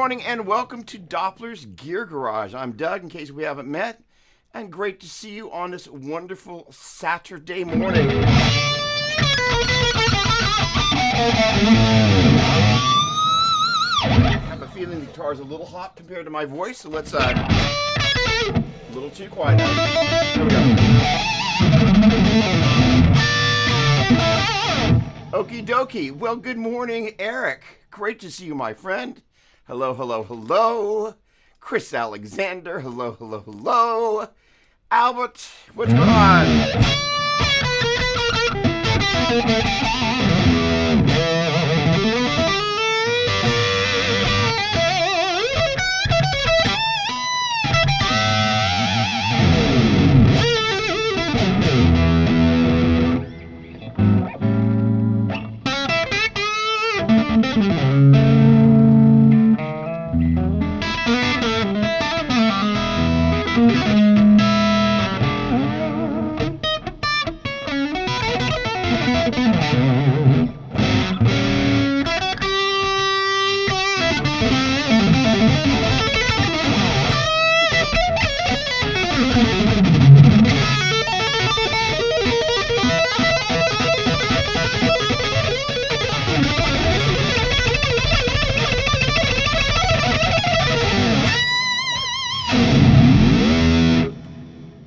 morning and welcome to Doppler's Gear Garage. I'm Doug, in case we haven't met, and great to see you on this wonderful Saturday morning. I have a feeling the guitar is a little hot compared to my voice, so let's, a little too quiet now. Here we go. Okie dokie. Well, good morning, Eric. Great to see you, my friend. Hello, hello, hello. Chris Alexander. Hello, hello, hello. Albert, what's going on?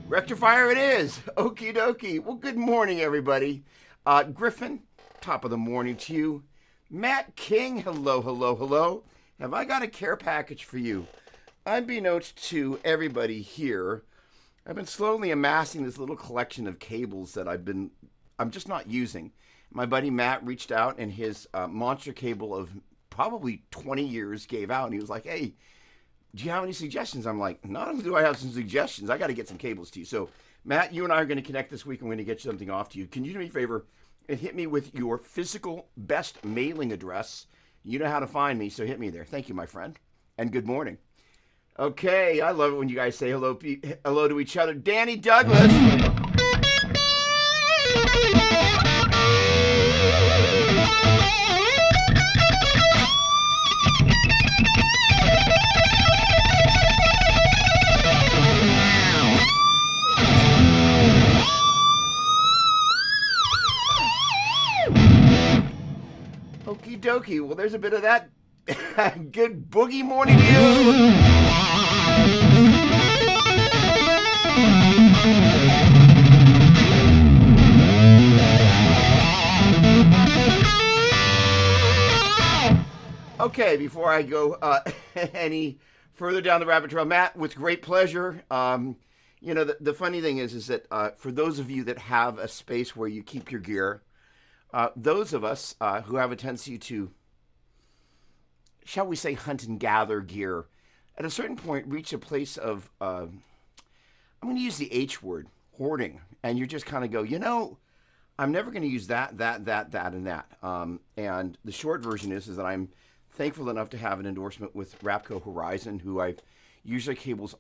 Rectifier it is. Okie dokie. Well, good morning, everybody. Griffin, top of the morning to you. Matt King, hello, hello, hello. Have I got a care package for you? Unbeknownst to everybody here, I've been slowly amassing this little collection of cables that I'm just not using. My buddy Matt reached out and his monster cable of probably 20 years gave out, and he was like, hey, do you have any suggestions? I'm like, not only do I have some suggestions, I got to get some cables to you. So, Matt, you and I are going to connect this week. I'm going to get something off to you. Can you do me a favor and hit me with your physical best mailing address? You know how to find me, so hit me there. Thank you, my friend, and good morning. Okay, I love it when you guys say hello to each other. Danny Douglas. Okie dokie. Well, there's a bit of that good boogie morning to you. Okay, before I go any further down the rabbit trail, Matt, with great pleasure. You know, the funny thing is that for those of you that have a space where you keep your gear, those of us who have a tendency to, shall we say, hunt and gather gear, at a certain point reach a place of, I'm going to use the H word, hoarding. And you just kind of go, you know, I'm never going to use that, and that. And the short version is that I'm thankful enough to have an endorsement with Rapco Horizon, who I've used their cables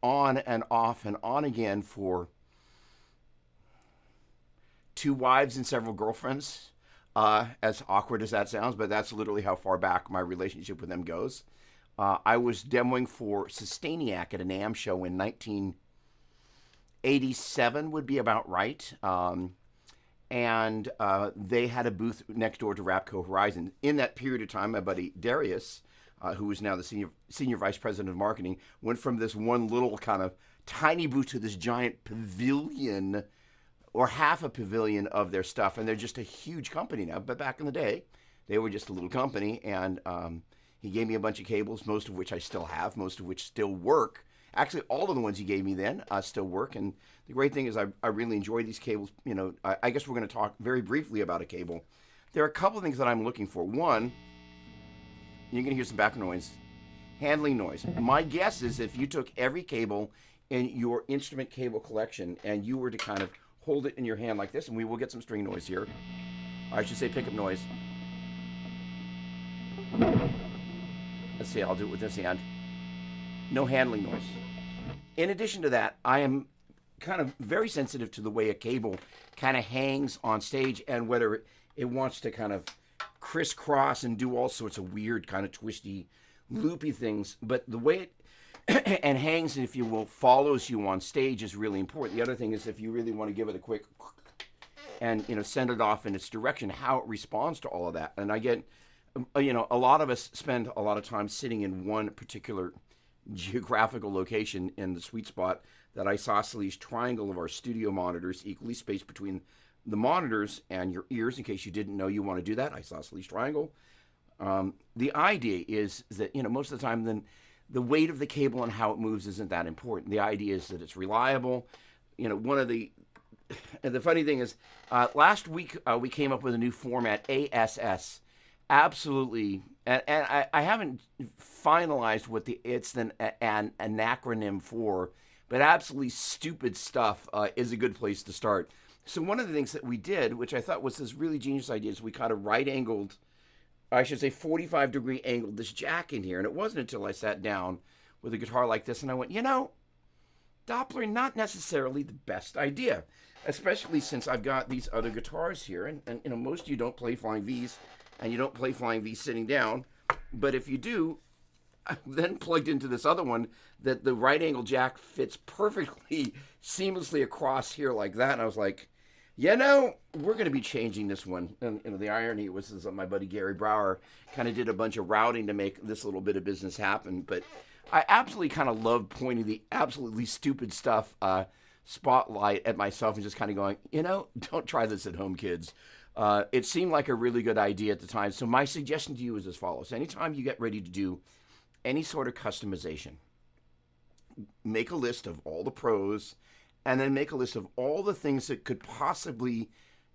on and off and on again for 2 wives and several girlfriends, as awkward as that sounds, but that's literally how far back my relationship with them goes. I was demoing for Sustainiac at a NAMM show in 1987, would be about right. And they had a booth next door to Rapco Horizon. In that period of time, my buddy Darius, who is now the senior vice president of marketing, went from this one little kind of tiny booth to this giant pavilion, or half a pavilion of their stuff, and they're just a huge company now. But back in the day, they were just a little company, and he gave me a bunch of cables, most of which I still have, most of which still work. Actually, all of the ones he gave me then still work, and the great thing is I really enjoy these cables. You know, I guess we're going to talk very briefly about a cable. There are a couple of things that I'm looking for. One, you're going to hear some background noise, handling noise. My guess is if you took every cable in your instrument cable collection and you were to kind of hold it in your hand like this, and we will get some string noise here. I should say pickup noise. Let's see, I'll do it with this hand. No handling noise. In addition to that, I am kind of very sensitive to the way a cable kind of hangs on stage and whether it wants to kind of crisscross and do all sorts of weird kind of twisty loopy things, but the way it and hangs, if you will, follows you on stage is really important. The other thing is if you really want to give it a quick and send it off in its direction, how it responds to all of that. And I get, a lot of us spend a lot of time sitting in one particular geographical location in the sweet spot, that isosceles triangle of our studio monitors, equally spaced between the monitors and your ears. In case you didn't know, you want to do that isosceles triangle. The idea is that most of the time, then the weight of the cable and how it moves isn't that important. The idea is that it's reliable. One of the funny thing is, last week we came up with a new format, ASS. Absolutely, and I haven't finalized what it's an acronym for, but absolutely stupid stuff is a good place to start. So one of the things that we did, which I thought was this really genius idea, is we kind of right-angled, I should say 45-degree angled this jack in here. And it wasn't until I sat down with a guitar like this and I went, Doppler, not necessarily the best idea, especially since I've got these other guitars here. And most of you don't play flying Vs, and you don't play flying Vs sitting down. But if you do, I then plugged into this other one that the right angle jack fits perfectly seamlessly across here like that. And I was like, we're going to be changing this one. And the irony was that my buddy Gary Brower kind of did a bunch of routing to make this little bit of business happen. But I absolutely kind of love pointing the absolutely stupid stuff spotlight at myself and just kind of going, don't try this at home, kids. It seemed like a really good idea at the time. So my suggestion to you is as follows. Anytime you get ready to do any sort of customization, make a list of all the pros, and then make a list of all the things that could possibly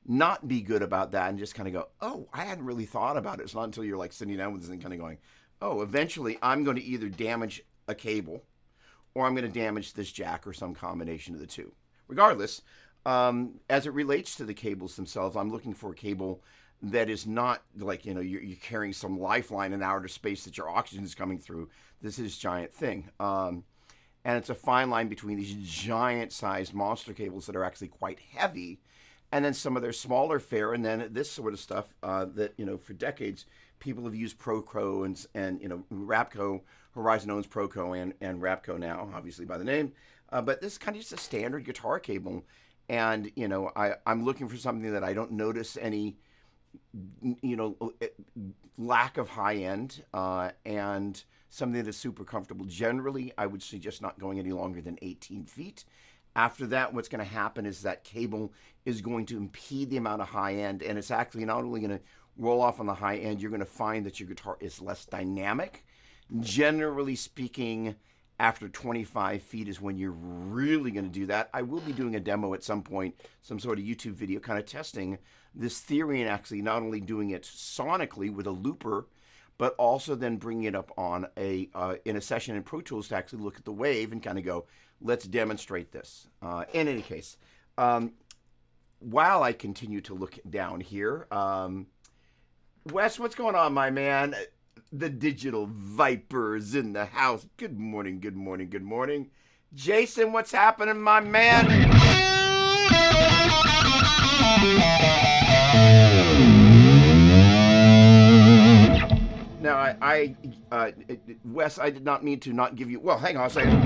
not be good about that, and just kind of go, oh, I hadn't really thought about it. It's not until you're like sitting down with this and kind of going, oh, eventually I'm going to either damage a cable or I'm going to damage this jack or some combination of the two. Regardless, as it relates to the cables themselves, I'm looking for a cable that is not like, you're carrying some lifeline in outer space that your oxygen is coming through. This is a giant thing. And it's a fine line between these giant-sized monster cables that are actually quite heavy, and then some of their smaller fare, and then this sort of stuff that, for decades, people have used Proco and Rapco. Horizon owns Proco and Rapco now, obviously by the name. But this is kind of just a standard guitar cable. And, I'm looking for something that I don't notice any, lack of high end, and something that is super comfortable. Generally, I would suggest not going any longer than 18 feet. After that, what's going to happen is that cable is going to impede the amount of high end, and it's actually not only going to roll off on the high end, you're going to find that your guitar is less dynamic. Generally speaking, after 25 feet is when you're really going to do that. I will be doing a demo at some point, some sort of YouTube video kind of testing this theory and actually not only doing it sonically with a looper, but also then bringing it up on in a session in Pro Tools to actually look at the wave and kind of go, let's demonstrate this. In any case, while I continue to look down here, Wes, what's going on, my man? The digital vipers in the house. Good morning, good morning, good morning. Jason, what's happening, my man? Now, Wes, I did not mean to not give you... Well, hang on a second.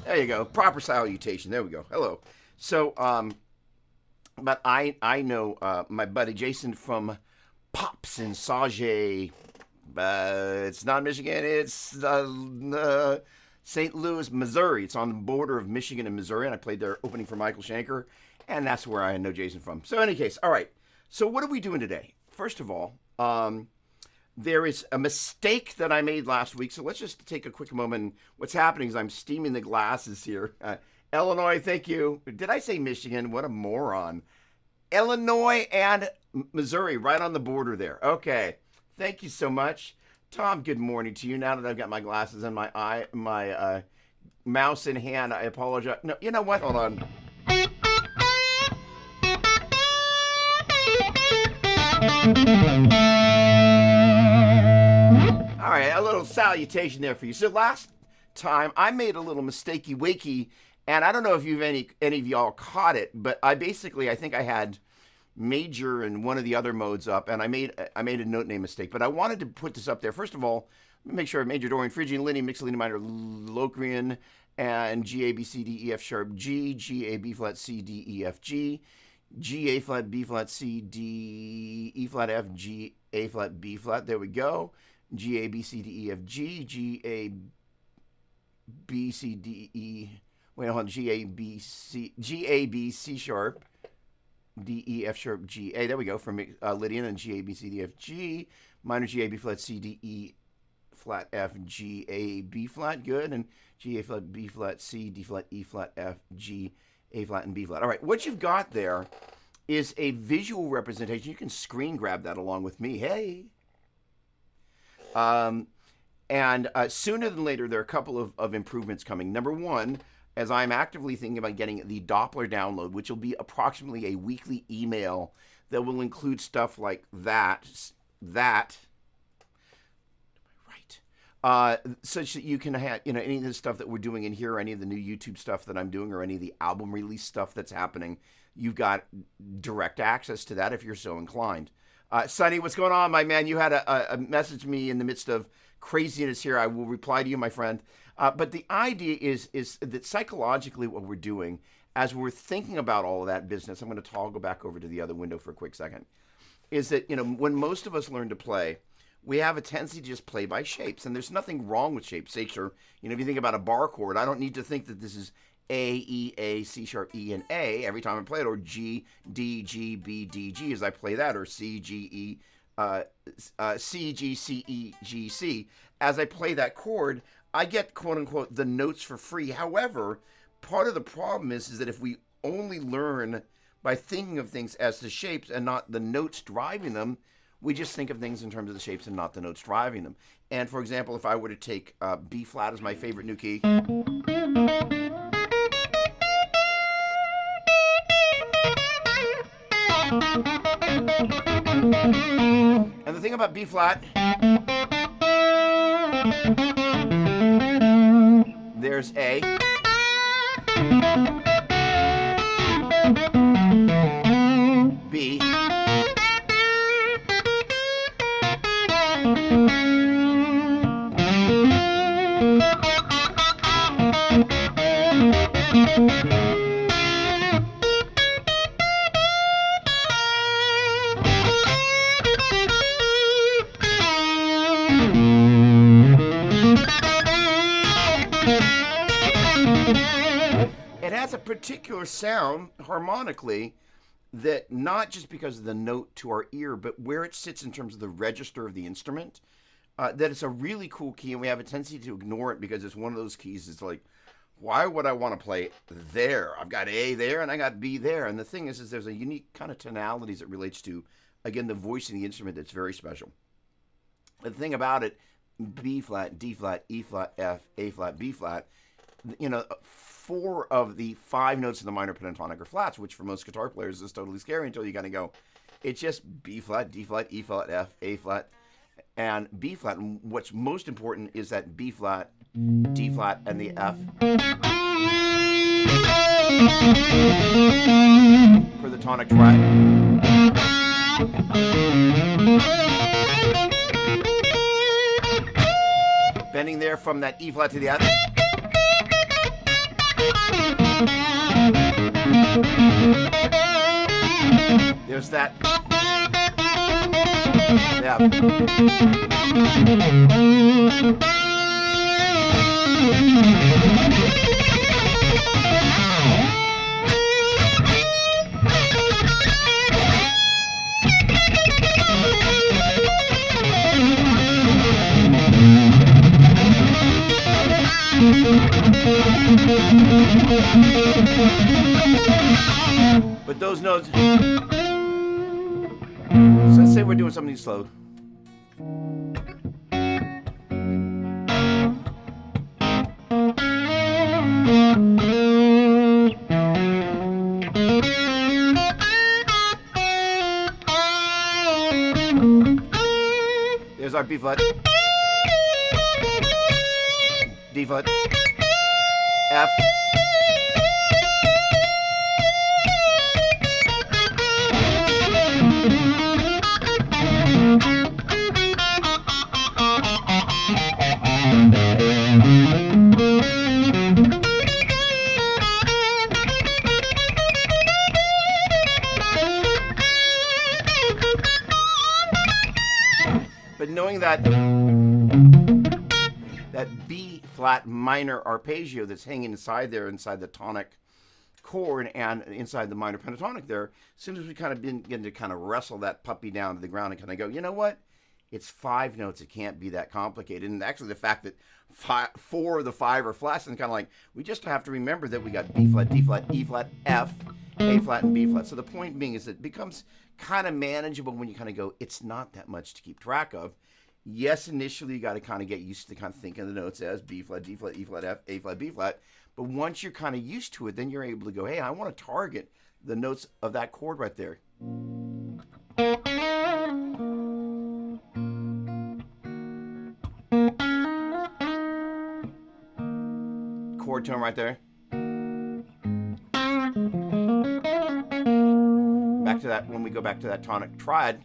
There you go. Proper salutation. There we go. Hello. So, but I know my buddy Jason from Pops in Sauget. It's not Michigan. It's St. Louis, Missouri. It's on the border of Michigan and Missouri, and I played there opening for Michael Schenker, and that's where I know Jason from. So in any case, all right. So what are we doing today? First of all, there is a mistake that I made last week, so let's just take a quick moment. What's happening is I'm steaming the glasses here. Illinois, thank you. Did I say Michigan? What a moron. Illinois and Missouri, right on the border there. Okay, thank you so much. Tom, good morning to you. Now that I've got my glasses and my mouse in hand, I apologize. No, you know what? Hold on. All right, a little salutation there for you. So last time I made a little mistakey wakey, and I don't know if you've any of y'all caught it, but I think I had major and one of the other modes up, and I made a note name mistake. But I wanted to put this up there. First of all, let me make sure major Dorian, Phrygian, Lydian, Mixolydian minor, Locrian, and G A B C D E F sharp G, G A B flat C D E F G, G A flat B flat C D E flat F G A flat B flat. There we go. G A B C D E F G, G A B C D E. Wait, hold on. G A B C sharp D E F sharp G A. There we go. From Lydian, and G A B C D F G, minor G A B flat C D E flat F G A B flat. Good. And G A flat B flat C D flat E flat F G A flat and B flat. All right. What you've got there is a visual representation. You can screen grab that along with me. Hey. And sooner than later, there are a couple of improvements coming. Number one, as I'm actively thinking about getting the Doppler download, which will be approximately a weekly email that will include stuff like that, such that you can have, any of the stuff that we're doing in here, or any of the new YouTube stuff that I'm doing, or any of the album release stuff that's happening. You've got direct access to that if you're so inclined. Sonny, what's going on, my man? You had a message me in the midst of craziness here. I will reply to you, my friend. But the idea is that psychologically what we're doing, as we're thinking about all of that business, I'm going to toggle back over to the other window for a quick second, is that, when most of us learn to play, we have a tendency to just play by shapes. And there's nothing wrong with shapes. Shapes are, if you think about a bar chord, I don't need to think that this is A, E, A, C sharp, E, and A every time I play it, or G, D, G, B, D, G as I play that, or C, G, E, C, G, C, E, G, C. As I play that chord, I get, quote unquote, the notes for free. However, part of the problem is that if we only learn by thinking of things as the shapes and not the notes driving them, we just think of things in terms of the shapes and not the notes driving them. And for example, if I were to take B flat as my favorite new key, and the thing about B flat, there's A, B, it has a particular sound harmonically that, not just because of the note to our ear, but where it sits in terms of the register of the instrument, that it's a really cool key, and we have a tendency to ignore it because it's one of those keys. It's like, why would I want to play there? I've got A there and I got B there. And the thing is there's a unique kind of tonalities that relates to, again, the voice in the instrument that's very special. The thing about it, B flat, D flat, E flat, F, A flat, B flat, 4 of the 5 notes of the minor pentatonic are flats, which for most guitar players is totally scary until you kind of go, it's just B flat, D flat, E flat, F, A flat, and B flat. And what's most important is that B flat, D flat, and the F for the tonic track. Bending there from that E flat to the F. There's that. Yeah. But those notes, so let's say we're doing something slow. flat, B flat, D flat, F. But knowing that B flat minor arpeggio that's hanging inside there, inside the tonic chord and inside the minor pentatonic there, as soon as we kind of begin to kind of wrestle that puppy down to the ground and kind of go, you know what? It's 5 notes. It can't be that complicated. And actually the fact that 4 of the 5 are flats, and kind of like, we just have to remember that we got B flat, D flat, E flat, F, A flat, and B flat. So the point being is it becomes kind of manageable when you kind of go, it's not that much to keep track of. Yes, initially you got to kind of get used to kind of thinking of the notes as B flat, D flat, E flat, F, A flat, B flat. But once you're kind of used to it, then you're able to go, hey, I want to target the notes of that chord right there. Chord tone right there. Back to that, when we go back to that tonic triad.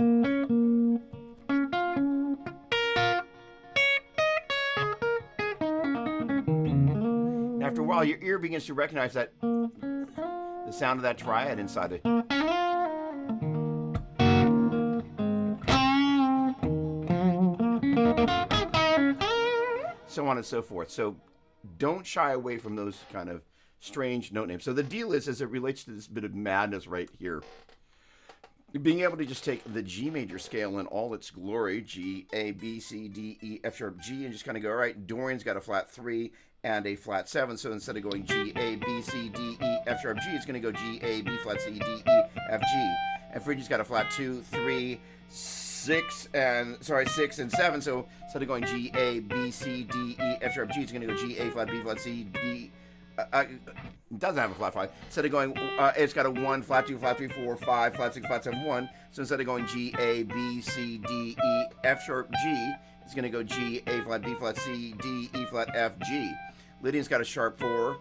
After a while, your ear begins to recognize that the sound of that triad inside it. So on and so forth. So don't shy away from those kind of strange note names. So the deal is, as it relates to this bit of madness right here, being able to just take the G major scale in all its glory, G, A, B, C, D, E, F sharp, G, and just kind of go, all right, Dorian's got a flat 3 and a flat 7, so instead of going G, A, B, C, D, E, F sharp, G, it's going to go G, A, B, flat, C, D, E, F, G. And Phrygia's got a flat 2, 3, 6, and 7, so instead of going G, A, B, C, D, E, F sharp, G, it's going to go G, A, flat, B, flat, C, D, it doesn't have a flat 5. Instead of going, it's got a 1, flat 2, flat 3, 4, 5, flat 6, flat 7, 1. So instead of going G, A, B, C, D, E, F sharp, G, it's going to go G, A flat, B flat, C, D, E flat, F, G. Lydian's got a sharp 4,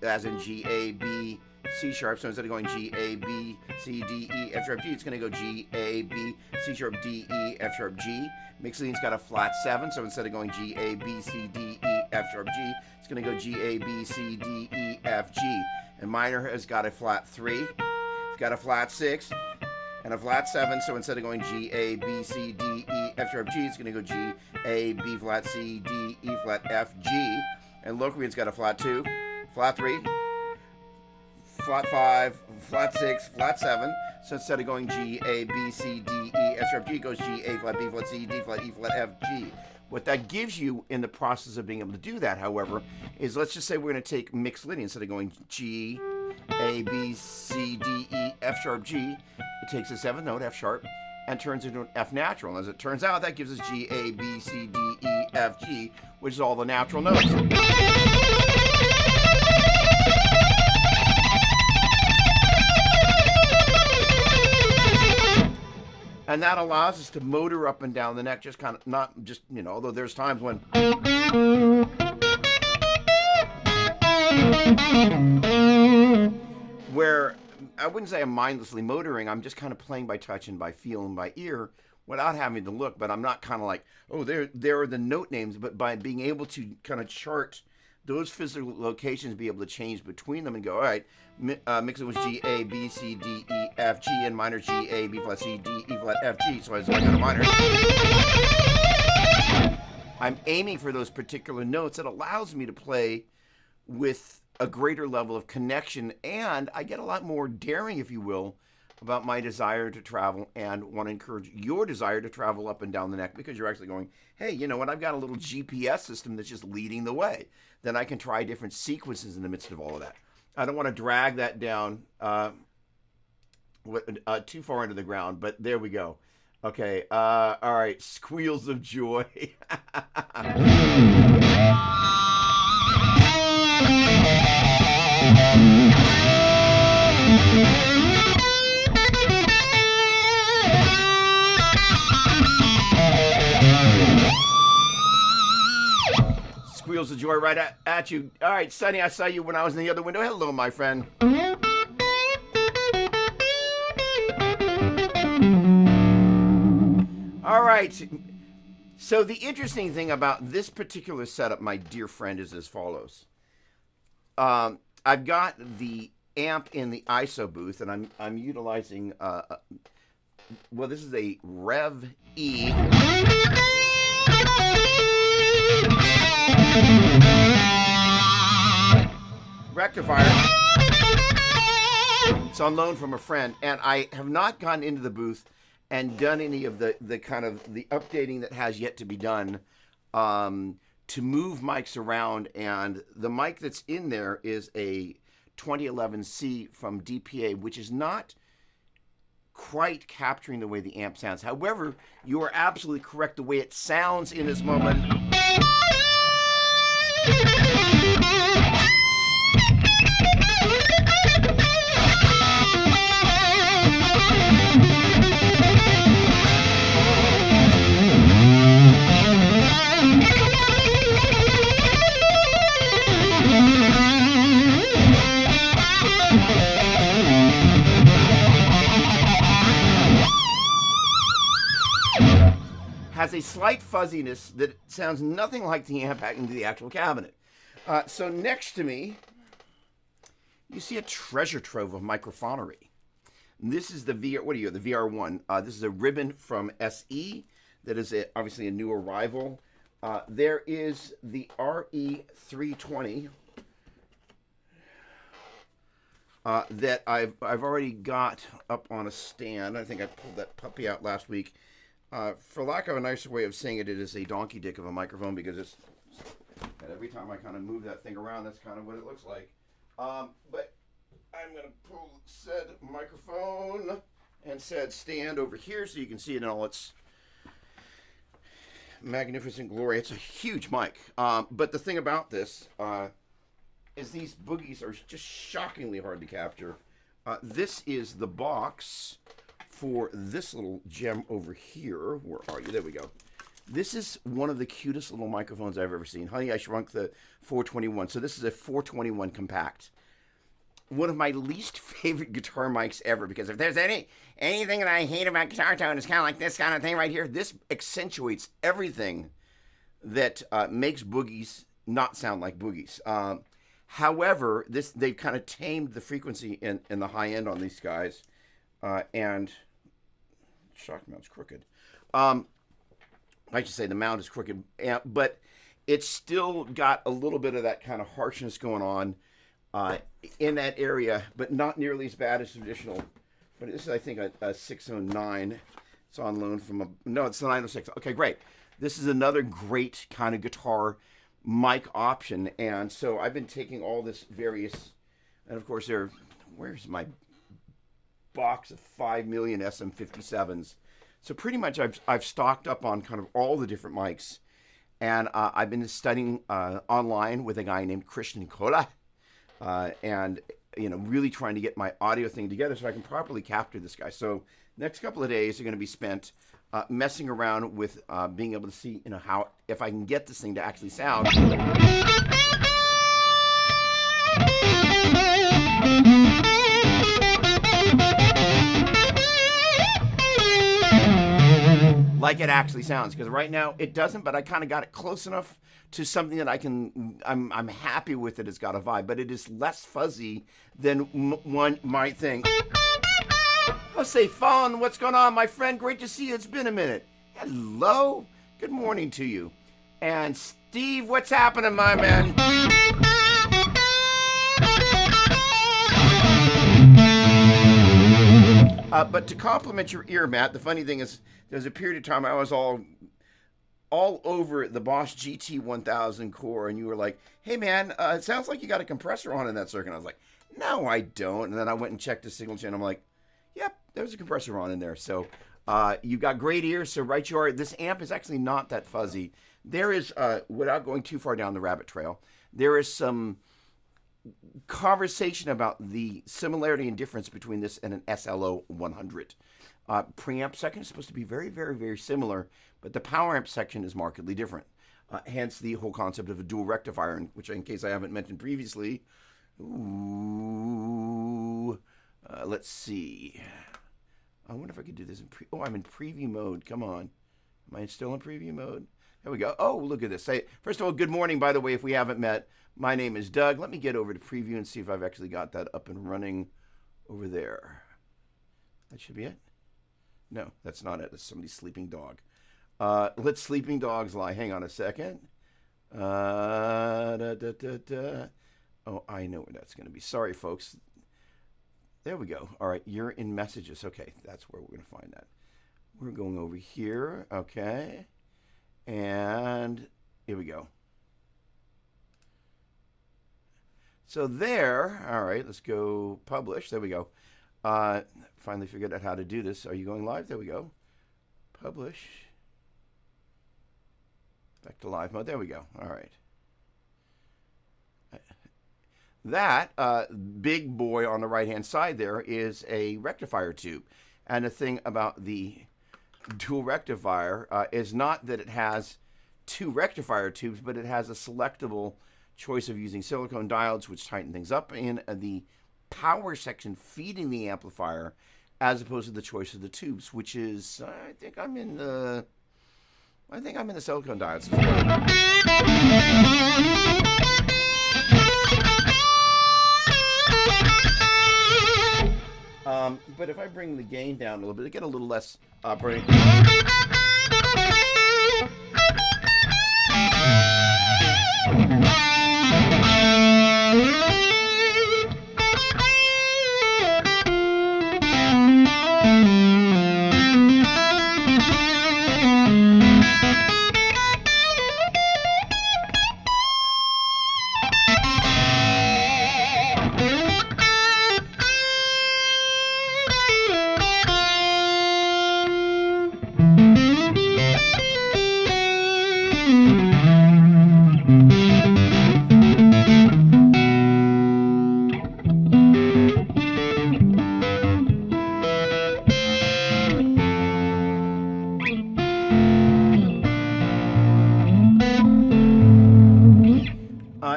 as in G, A, B, C sharp. So instead of going G, A, B, C, D, E, F sharp, G, it's going to go G, A, B, C sharp, D, E, F sharp, G. Mixolydian's got a flat 7, so instead of going G, A, B, C, D, E, F sharp, G, it's going to go G, A, B, C, D, E, F, G. And minor has got a flat 3, it's got a flat 6, and a flat 7, so instead of going G, A, B, C, D, E, F sharp, G, it's going to go G, A, B flat, C, D, E flat, F, G. And Locrian's got a flat 2, flat 3, flat 5, flat 6, flat 7. So instead of going G, A, B, C, D, E, F sharp, G, it goes G, A flat, B flat, C, D flat, E flat, F, G. What that gives you in the process of being able to do that, however, is let's just say we're going to take mixed Lydian. Instead of going G, A, B, C, D, E, F sharp, G, it takes a 7th note, F sharp, and turns into an F natural. And as it turns out, that gives us G, A, B, C, D, E, F, G, which is all the natural notes. And that allows us to motor up and down the neck, just kind of, not just, you know, although there's times when where I wouldn't say I'm mindlessly motoring, I'm just kind of playing by touch and by feel and by ear without having to look, but I'm not kind of like, oh, there are the note names, but by being able to kind of chart those physical locations, be able to change between them and go, all right, mix it with G, A, B, C, D, E, F, G, and minor G, A, B flat, C, D, E flat, F, G. So I got a minor. I'm aiming for those particular notes. It allows me to play with a greater level of connection, and I get a lot more daring, if you will, about my desire to travel and want to encourage your desire to travel up and down the neck, because you're actually going, hey, you know what, I've got a little GPS system that's just leading the way. Then I can try different sequences in the midst of all of that. I don't want to drag that down too far into the ground, but there we go. Okay, all right, squeals of joy. Squeals of joy right at you. All right, Sonny, I saw you when I was in the other window. Hello, my friend. All right. So the interesting thing about this particular setup, my dear friend, is as follows. I've got the amp in the ISO booth, and I'm utilizing well, this is a Rev E rectifier. It's on loan from a friend, and I have not gone into the booth and done any of the kind of the updating that has yet to be done to move mics around. And the mic that's in there is a 2011C from DPA, which is not quite capturing the way the amp sounds. However, you are absolutely correct. The way it sounds in this moment has a slight fuzziness that sounds nothing like the amp back into the actual cabinet. So next to me, you see a treasure trove of microphonery. This is the VR. What are you? The VR1. This is a ribbon from SE. That is obviously a new arrival. There is the RE320 that I've already got up on a stand. I think I pulled that puppy out last week. For lack of a nicer way of saying it, it is a donkey dick of a microphone because it's, and every time I kind of move that thing around, that's kind of what it looks like. But I'm going to pull said microphone and said stand over here so you can see it in all its magnificent glory. It's a huge mic. But the thing about this is these boogies are just shockingly hard to capture. This is the box for this little gem over here. Where are you? There we go. This is one of the cutest little microphones I've ever seen. Honey, I Shrunk the 421. So this is a 421 compact. One of my least favorite guitar mics ever, because if there's anything that I hate about guitar tone, it's kind of like this kind of thing right here. This accentuates everything that makes boogies not sound like boogies. However, they've kind of tamed the frequency in the high end on these guys, and shock mount's crooked. I should say the mount is crooked, but it's still got a little bit of that kind of harshness going on in that area, but not nearly as bad as traditional. But this is, I think, a 609. It's on loan from no, it's the 906. Okay, great. This is another great kind of guitar mic option, and so I've been taking all this various, and of course where's my box of 5 million SM57s? So pretty much I've stocked up on kind of all the different mics, and I've been studying online with a guy named Christian Kola, and really trying to get my audio thing together so I can properly capture this guy. So next couple of days are going to be spent messing around with being able to see how, if I can get this thing to actually sound like it actually sounds, because right now it doesn't, but I kind of got it close enough to something that I'm happy with it. It's got a vibe, but it is less fuzzy than one might think. I'll say, Fawn, what's going on, my friend? Great to see you. It's been a minute. Hello. Good morning to you. And Steve, what's happening, my man? But to compliment your ear, Matt, the funny thing is, there's a period of time I was all over the Bosch GT1000 core, and you were like, hey, man, it sounds like you got a compressor on in that circuit. And I was like, no, I don't. And then I went and checked the signal chain. I'm like, yep, there's a compressor on in there. So you got great ears, so right you are. This amp is actually not that fuzzy. There is, without going too far down the rabbit trail, there is some conversation about the similarity and difference between this and an SLO 100. Preamp section is supposed to be very, very, very similar, but the power amp section is markedly different. Hence the whole concept of a dual rectifier, which, in case I haven't mentioned previously, let's see. I wonder if I could do this in I'm in preview mode. Come on. Am I still in preview mode? There we go. Oh, look at this. First of all, good morning, by the way, if we haven't met. My name is Doug. Let me get over to preview and see if I've actually got that up and running over there. That should be it. No, that's not it. That's somebody's sleeping dog. Let sleeping dogs lie. Hang on a second. Oh, I know where that's going to be. Sorry, folks. There we go. All right, you're in messages. Okay, that's where we're going to find that. We're going over here. Okay. And here we go. So there, all right, let's go publish. There we go. Finally figured out how to do this. Are you going live? There we go. Publish. Back to live mode. There we go. All right. That big boy on the right-hand side there is a rectifier tube. And the thing about the dual rectifier is not that it has two rectifier tubes, but it has a selectable choice of using silicone diodes, which tighten things up in the power section feeding the amplifier, as opposed to the choice of the tubes, which is, I think I'm in the silicone diodes. But if I bring the gain down a little bit, I get a little less burning.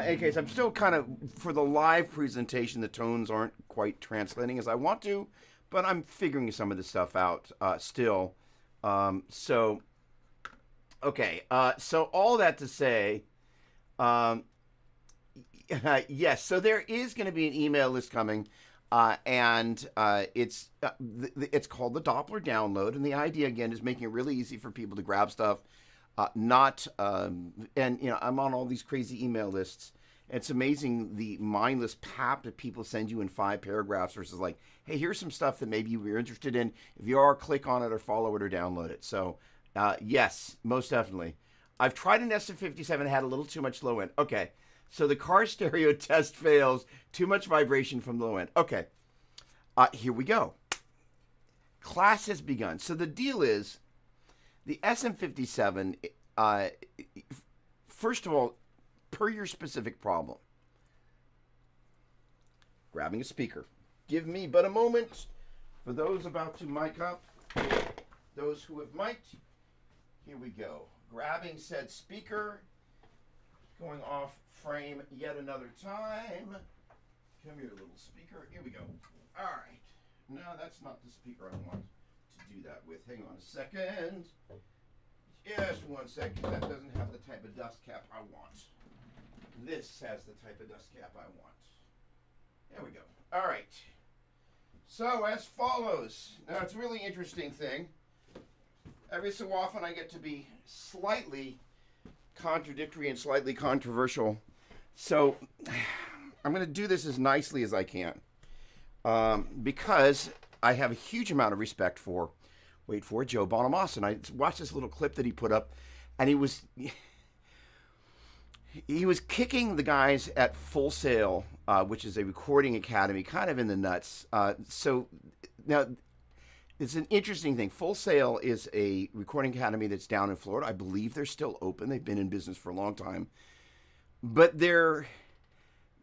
In case I'm still kind of, for the live presentation, the tones aren't quite translating as I want to, but I'm figuring some of this stuff out still. So all that to say, yes, so there is going to be an email list coming, and it's called the Doppler download, and the idea, again, is making it really easy for people to grab stuff. And I'm on all these crazy email lists. It's amazing the mindless pap that people send you in 5 paragraphs versus like, hey, here's some stuff that maybe you're interested in. If you are, click on it or follow it or download it. So, yes, most definitely. I've tried an SM57, had a little too much low end. Okay, so the car stereo test fails. Too much vibration from the low end. Okay, here we go. Class has begun. So the deal is, the SM57, first of all, per your specific problem, grabbing a speaker. Give me but a moment for those about to mic up, those who have mic'd. Here we go. Grabbing said speaker, going off frame yet another time. Come here, little speaker. Here we go. All right. No, that's not the speaker I want to do that with. Hang on a second. Just one second. That doesn't have the type of dust cap I want. This has the type of dust cap I want. There we go. All right. So as follows. Now it's a really interesting thing. Every so often I get to be slightly contradictory and slightly controversial. So I'm going to do this as nicely as I can. Because I have a huge amount of respect for, wait for it, Joe Bonamassa. And I watched this little clip that he put up, and he was kicking the guys at Full Sail, which is a recording academy, kind of in the nuts. So now it's an interesting thing. Full Sail is a recording academy that's down in Florida. I believe they're still open. They've been in business for a long time. But their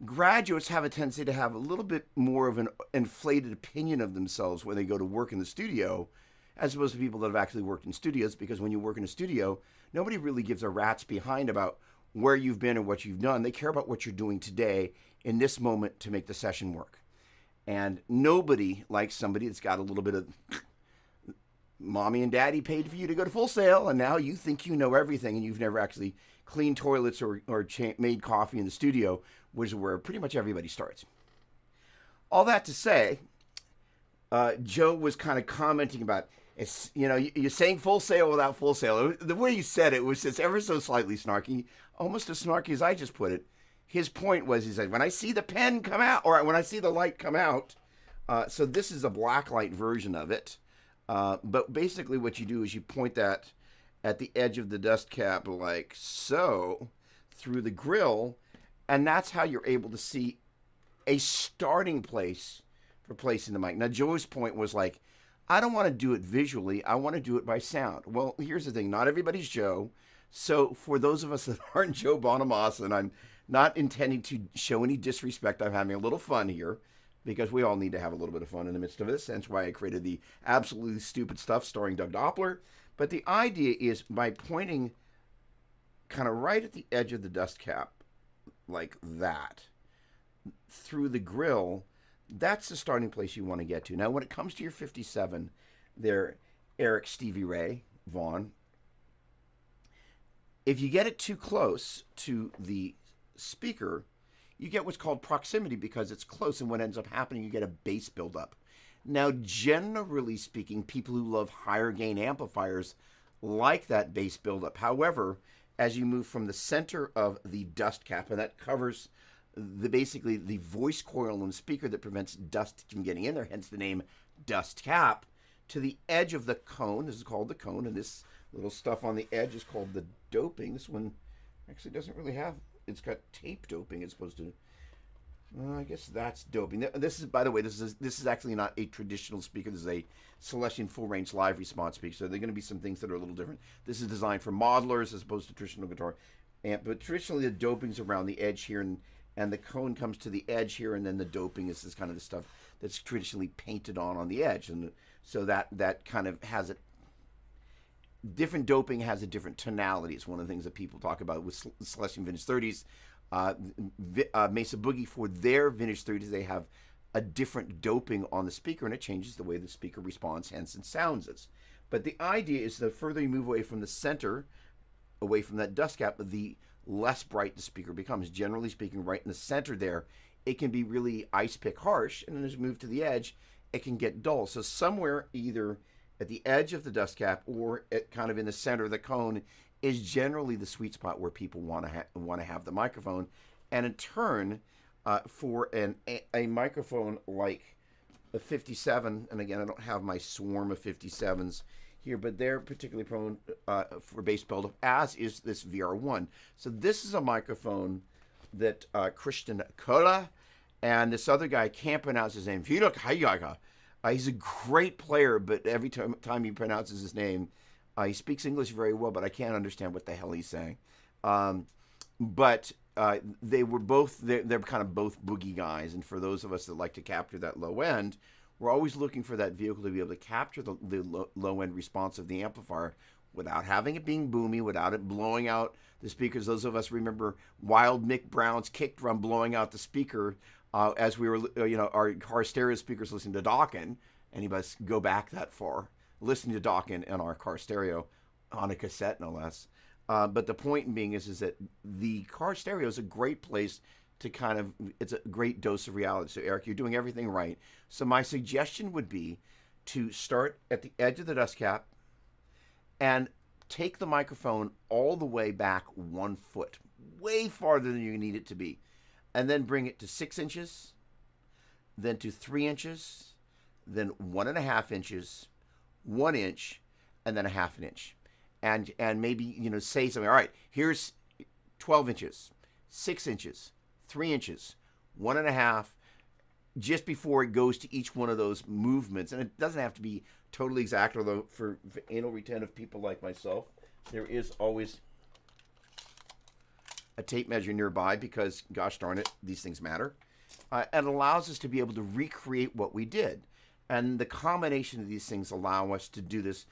graduates have a tendency to have a little bit more of an inflated opinion of themselves when they go to work in the studio, as opposed to people that have actually worked in studios, because when you work in a studio, nobody really gives a rat's behind about where you've been and what you've done. They care about what you're doing today in this moment to make the session work. And nobody likes somebody that's got a little bit of mommy and daddy paid for you to go to Full Sail, and now you think you know everything, and you've never actually cleaned toilets or made coffee in the studio, which is where pretty much everybody starts. All that to say, Joe was kind of commenting about, it's, you know, you're saying Full Sail without Full Sail. The way you said it was just ever so slightly snarky, almost as snarky as I just put it. His point was, he said, when I see the pen come out, or when I see the light come out, so this is a black light version of it. But basically what you do is you point that at the edge of the dust cap like so through the grill, and that's how you're able to see a starting place for placing the mic. Now, Joe's point was like, I don't want to do it visually. I want to do it by sound. Well, here's the thing. Not everybody's Joe. So for those of us that aren't Joe Bonamassa, and I'm not intending to show any disrespect, I'm having a little fun here, because we all need to have a little bit of fun in the midst of this. That's why I created the absolutely stupid stuff starring Doug Doppler. But the idea is by pointing kind of right at the edge of the dust cap, like that, through the grill, that's the starting place you want to get to. Now, when it comes to your 57, there, Eric Stevie Ray Vaughan, if you get it too close to the speaker, you get what's called proximity because it's close, and what ends up happening, you get a bass buildup. Now, generally speaking, people who love higher gain amplifiers like that bass buildup. However, as you move from the center of the dust cap, and that covers basically the voice coil on the speaker that prevents dust from getting in there, hence the name dust cap, to the edge of the cone. This is called the cone, and this little stuff on the edge is called the doping. This one actually doesn't really have, it's got tape doping as opposed to, I guess that's doping. This is, by the way, this is actually not a traditional speaker. This is a Celestion full range live response speaker. So there are going to be some things that are a little different. This is designed for modelers as opposed to traditional guitar. But traditionally the doping's around the edge here, and the cone comes to the edge here, and then the doping is this kind of the stuff that's traditionally painted on the edge. And so that kind of has it. Different doping has a different tonality. It's one of the things that people talk about with Celestion Vintage 30s. Mesa Boogie, for their Vintage 30s, they have a different doping on the speaker, and it changes the way the speaker responds, hence it sounds it. But the idea is the further you move away from the center, away from that dust cap, the less bright the speaker becomes. Generally speaking, right in the center there, it can be really ice pick harsh, and then as you move to the edge, it can get dull. So somewhere either at the edge of the dust cap or at kind of in the center of the cone is generally the sweet spot where people want to have the microphone. And in turn, for a microphone like a 57, and again, I don't have my swarm of 57s here, but they're particularly prone for bass buildup, as is this VR1. So this is a microphone that Christian Kola and this other guy can't pronounce his name. He's a great player, but every time he pronounces his name, he speaks English very well, but I can't understand what the hell he's saying. But they were both, they're kind of both boogie guys, and for those of us that like to capture that low end, we're always looking for that vehicle to be able to capture the low end response of the amplifier without having it being boomy, without it blowing out the speakers. Those of us remember Wild Mick Brown's kick drum blowing out the speaker as we were, our car stereo speakers listening to Dawkins. Anybody go back that far? Listening to Dawkins in our car stereo on a cassette, no less. But the point being is that the car stereo is a great place to kind of, it's a great dose of reality. So Eric, you're doing everything right. So my suggestion would be to start at the edge of the dust cap and take the microphone all the way back 1 foot, way farther than you need it to be. And then bring it to 6 inches, then to 3 inches, then 1.5 inches, 1 inch, and then 1/2 inch. And maybe, say something, all right, here's 12 inches, 6 inches, 3 inches, 1.5, just before it goes to each one of those movements. And it doesn't have to be totally exact, although for anal retentive people like myself, there is always a tape measure nearby because, gosh darn it, these things matter. It allows us to be able to recreate what we did. And the combination of these things allow us to do this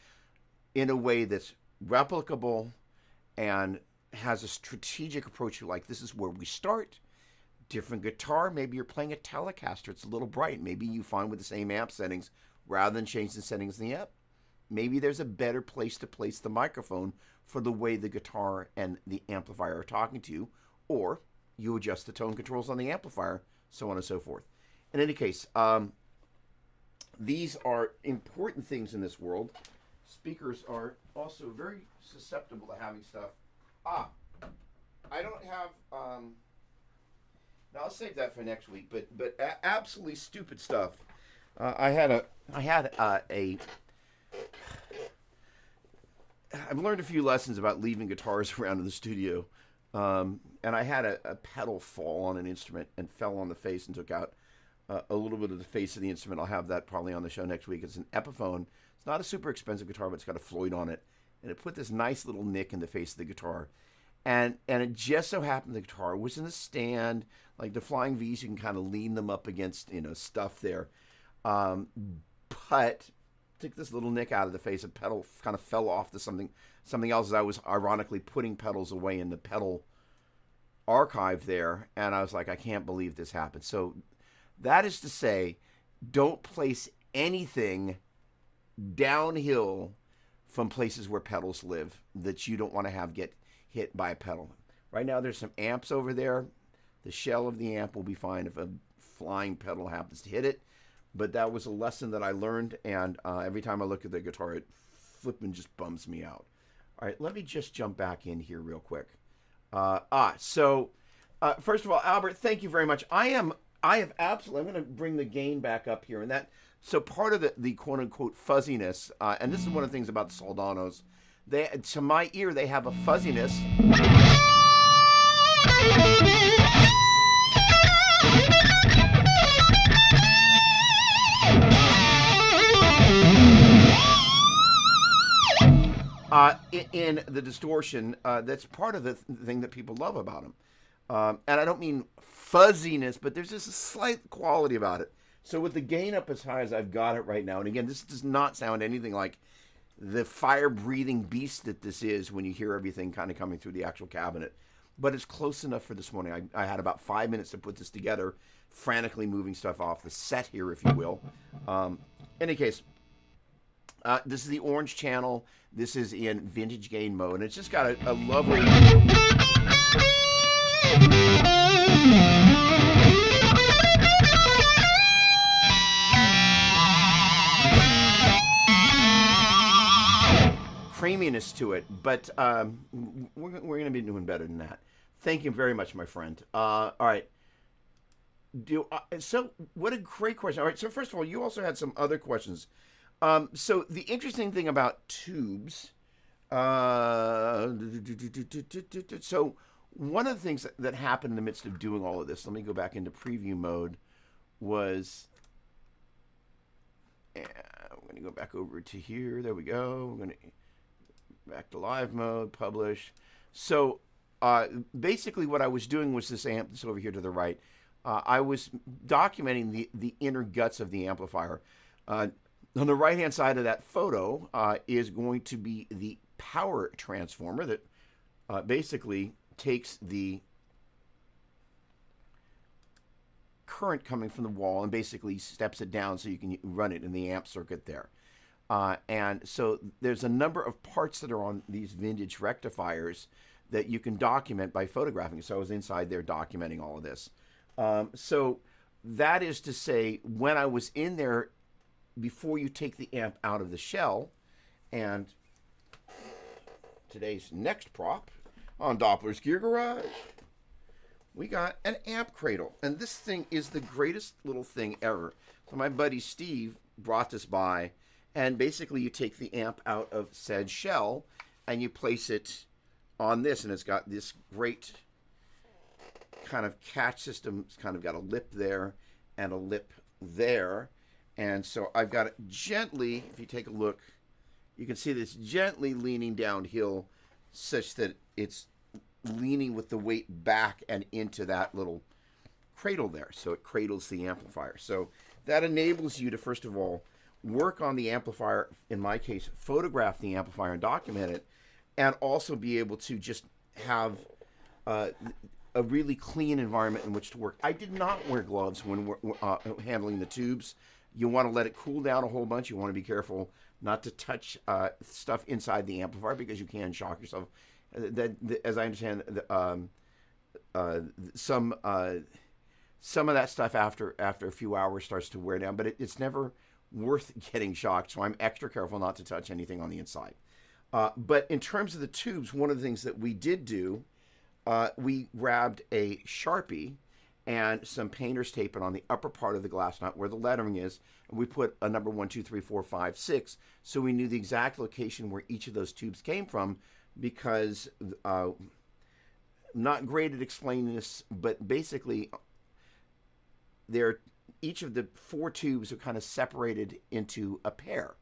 in a way that's replicable and has a strategic approach. Like, this is where we start. Different guitar. Maybe you're playing a Telecaster. It's a little bright. Maybe you find with the same amp settings, rather than change the settings in the amp, maybe there's a better place to place the microphone for the way the guitar and the amplifier are talking to you, or you adjust the tone controls on the amplifier, so on and so forth. In any case, these are important things in this world. Speakers are also very susceptible to having stuff. I don't have. Now I'll save that for next week. But absolutely stupid stuff. I've learned a few lessons about leaving guitars around in the studio, and I had a pedal fall on an instrument and fell on the face and took out a little bit of the face of the instrument. I'll have that probably on the show next week. It's an Epiphone. It's not a super expensive guitar, but it's got a Floyd on it, and it put this nice little nick in the face of the guitar. And it just so happened the guitar was in the stand, like the Flying V's. You can kind of lean them up against stuff there. But took this little nick out of the face. A pedal kind of fell off to something else as I was ironically putting pedals away in the pedal archive there. And I was like, I can't believe this happened. So that is to say, don't place anything downhill from places where pedals live that you don't want to have get hit by a pedal. Right now there's some amps over there. The shell of the amp will be fine if a flying pedal happens to hit it. But that was a lesson that I learned, and every time I look at the guitar, it flipping just bums me out. All right, let me just jump back in here real quick. So first of all, Albert, thank you very much. I have absolutely, I'm going to bring the gain back up here, and that, so part of the quote unquote fuzziness, and this is one of the things about the Soldanos, to my ear, they have a fuzziness. In the distortion, that's part of the thing that people love about them. And I don't mean fuzziness, but there's just a slight quality about it. So with the gain up as high as I've got it right now, and again, this does not sound anything like the fire-breathing beast that this is when you hear everything kind of coming through the actual cabinet. But it's close enough for this morning. I had about 5 minutes to put this together, frantically moving stuff off the set here, if you will. In any case, this is the orange channel. This is in vintage gain mode, and it's just got a lovely... creaminess to it, but we're going to be doing better than that. Thank you very much, my friend. All right. So what a great question. All right, so first of all, you also had some other questions. So the interesting thing about tubes, so one of the things that happened in the midst of doing all of this, let me go back into preview mode, was, I'm going to go back over to here. There we go. We're going to back to live mode, publish. So basically what I was doing was this amp that's over here to the right. I was documenting the inner guts of the amplifier. On the right-hand side of that photo is going to be the power transformer that basically takes the current coming from the wall and basically steps it down so you can run it in the amp circuit there. And so there's a number of parts that are on these vintage rectifiers that you can document by photographing. So I was inside there documenting all of this. So that is to say, when I was in there, before you take the amp out of the shell, and today's next prop on Doppler's Gear Garage, we got an amp cradle. And this thing is the greatest little thing ever. So my buddy Steve brought this by, and basically you take the amp out of said shell and you place it on this, and it's got this great kind of catch system. It's kind of got a lip there and a lip there. And so I've got it gently, if you take a look, you can see this gently leaning downhill such that it's leaning with the weight back and into that little cradle there. So it cradles the amplifier. So that enables you to, first of all, work on the amplifier, in my case, photograph the amplifier and document it, and also be able to just have uh, a really clean environment in which to work. I did not wear gloves when we're handling the tubes. You want to let it cool down a whole bunch. You want to be careful not to touch stuff inside the amplifier because you can shock yourself. As I understand, some some of that stuff after a few hours starts to wear down, but it's never worth getting shocked. So I'm extra careful not to touch anything on the inside. But in terms of the tubes, one of the things that we did do, we grabbed a Sharpie and some painter's tape on the upper part of the glass nut where the lettering is, and we put a number 1, 2, 3, 4, 5, 6, so we knew the exact location where each of those tubes came from. Because not great at explaining this, but basically, each of the 4 tubes are kind of separated into a pair,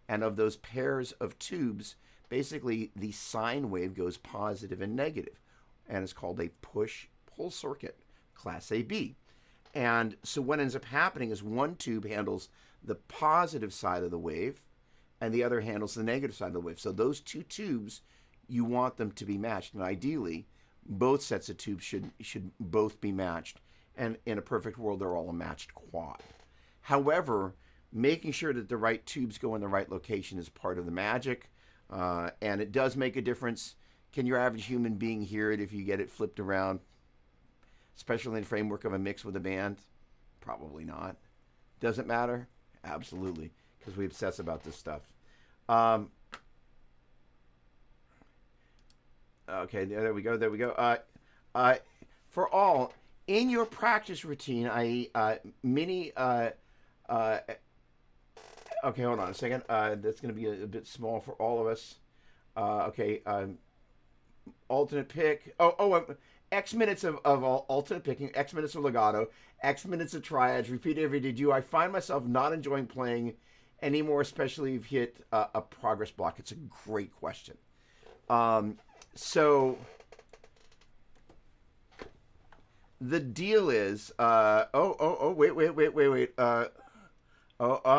and of those pairs of tubes, basically the sine wave goes positive and negative, and it's called a push-pull circuit, Class AB. And so what ends up happening is one tube handles the positive side of the wave, and the other handles the negative side of the wave. So those 2 tubes, you want them to be matched, and ideally, both sets of tubes should both be matched. And in a perfect world, they're all a matched quad. However, making sure that the right tubes go in the right location is part of the magic, and it does make a difference. Can your average human being hear it if you get it flipped around, especially in the framework of a mix with a band? Probably not. Does it matter? Absolutely, because we obsess about this stuff. Okay, there we go. There we go. For all, in your practice routine, okay, hold on a second. That's going to be a bit small for all of us. Okay, alternate pick. X minutes of alternate picking, X minutes of legato, X minutes of triads, repeat every day. Do I find myself not enjoying playing anymore, especially if you've hit a progress block? It's a great question. So the deal is, wait.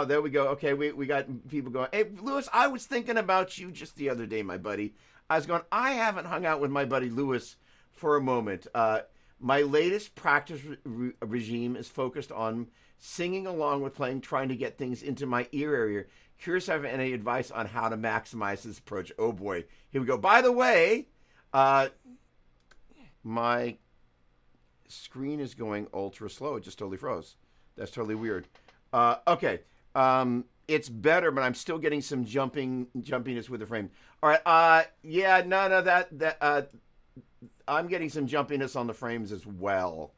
There we go. Okay, we got people going, hey, Lewis, I was thinking about you just the other day, my buddy. I was going, I haven't hung out with my buddy Lewis for a moment. My latest practice regime is focused on singing along with playing, trying to get things into my ear area. Curious if I have any advice on how to maximize this approach. Oh boy, here we go. By the way, my screen is going ultra slow. It just totally froze. That's totally weird. Okay, it's better, but I'm still getting some jumpiness with the frame. All right. Yeah, no, that I'm getting some jumpiness on the frames as well.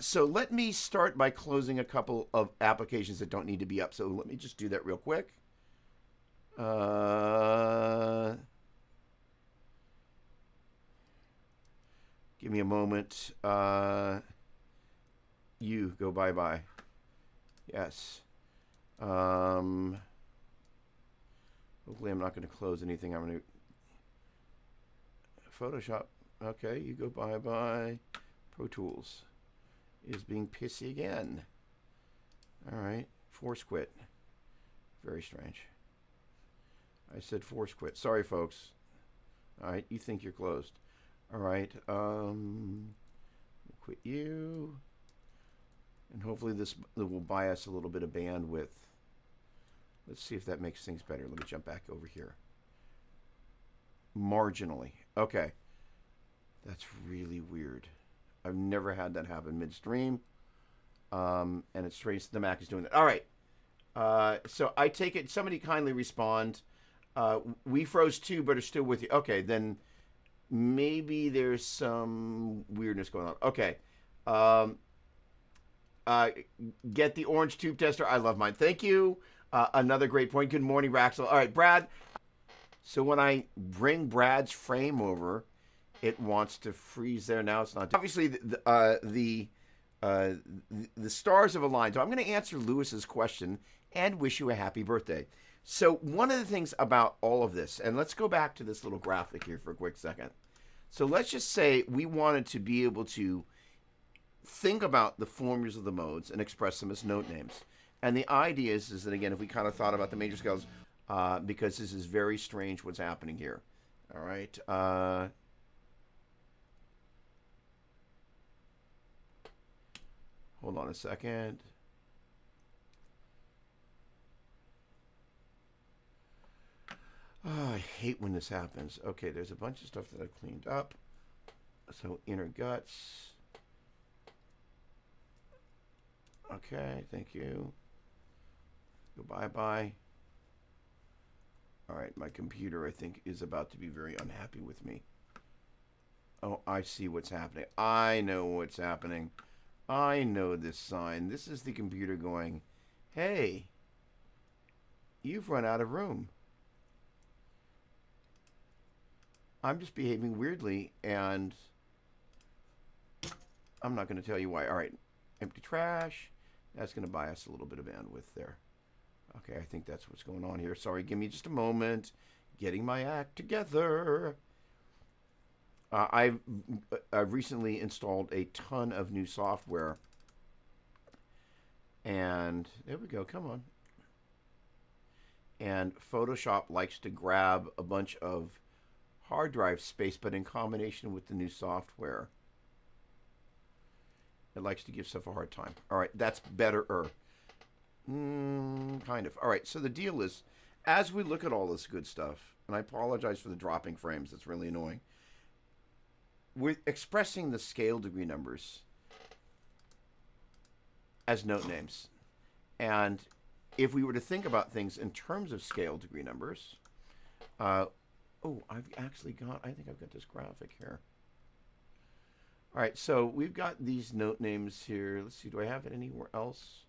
So let me start by closing a couple of applications that don't need to be up. So let me just do that real quick. Give me a moment. You go bye-bye. Yes. Hopefully I'm not going to close anything. I'm going to Photoshop. Okay, you go bye-bye. Pro Tools is being pissy again. All right, force quit. Very strange. I said force quit. Sorry, folks. All right, you think you're closed. All right, quit you. And hopefully this will buy us a little bit of bandwidth. Let's see if that makes things better. Let me jump back over here. Marginally. Okay. That's really weird. I've never had that happen midstream. And it's strange the Mac is doing that. All right. So I take it, somebody kindly respond. We froze too, but are still with you. Okay, then maybe there's some weirdness going on. Okay. Get the orange tube tester. I love mine. Thank you. Another great point. Good morning, Raxel. All right, Brad. So when I bring Brad's frame over, it wants to freeze there. Now it's not. Obviously, the stars have aligned. So I'm going to answer Lewis's question and wish you a happy birthday. So one of the things about all of this, and let's go back to this little graphic here for a quick second. So let's just say we wanted to be able to think about the formulas of the modes and express them as note names. And the idea is that, again, if we kind of thought about the major scales, because this is very strange what's happening here. All right. Hold on a second. Oh, I hate when this happens. Okay, there's a bunch of stuff that I've cleaned up. So inner guts. Okay, thank you. Go bye-bye. All right, my computer, I think, is about to be very unhappy with me. Oh, I see what's happening. I know what's happening. I know this sign. This is the computer going, hey, you've run out of room. I'm just behaving weirdly, and I'm not going to tell you why. All right, empty trash. That's going to buy us a little bit of bandwidth there. Okay, I think that's what's going on here. Sorry, give me just a moment. Getting my act together. I've recently installed a ton of new software. And there we go, come on. And Photoshop likes to grab a bunch of hard drive space, but in combination with the new software, it likes to give stuff a hard time. All right, that's better. Kind of. All right, so the deal is, as we look at all this good stuff, and I apologize for the dropping frames, that's really annoying, we're expressing the scale degree numbers as note names. And if we were to think about things in terms of scale degree numbers, oh, I've actually got, I think I've got this graphic here. All right, so we've got these note names here. Let's see, do I have it anywhere else?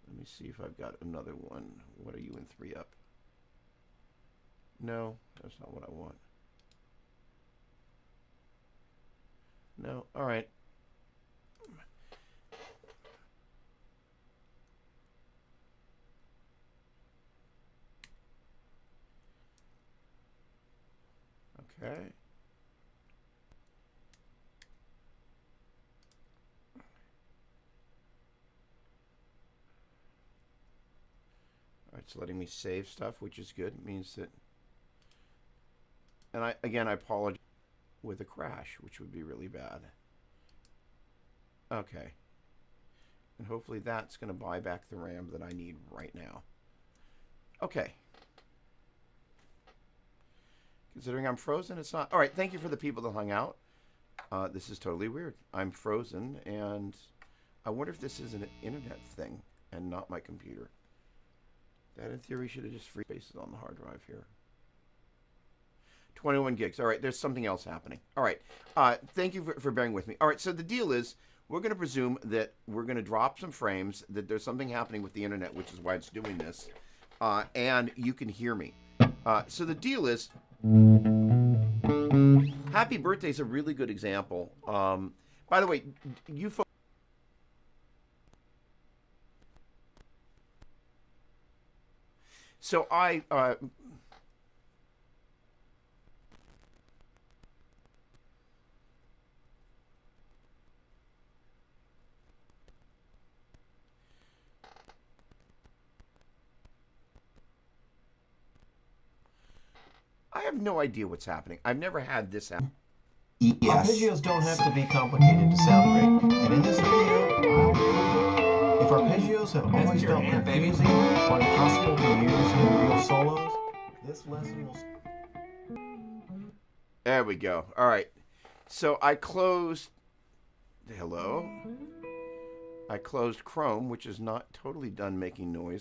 Let me see if I've got another one. What are you in 3-up? No, that's not what I want. No, all right. Okay. All right, it's letting me save stuff, which is good. It means that, and I apologize with a crash, which would be really bad. Okay. And hopefully that's going to buy back the RAM that I need right now. Okay. Considering I'm frozen, it's not. All right, thank you for the people that hung out. This is totally weird. I'm frozen, and I wonder if this is an internet thing and not my computer. That, in theory, should have just free spaces on the hard drive here. 21 gigs. All right, there's something else happening. All right, thank you for bearing with me. All right, so the deal is we're going to presume that we're going to drop some frames, that there's something happening with the internet, which is why it's doing this, and you can hear me. So the deal is, Happy Birthday is a really good example. By the way, you folks, so I have no idea what's happening. I've never had this happen. Yes. Arpeggios don't have to be complicated to sound great, and in this video, I'll prove it. If arpeggios have always felt confusing or impossible to use in real solos, this lesson will... There we go. All right. So I closed... Hello? I closed Chrome, which is not totally done making noise.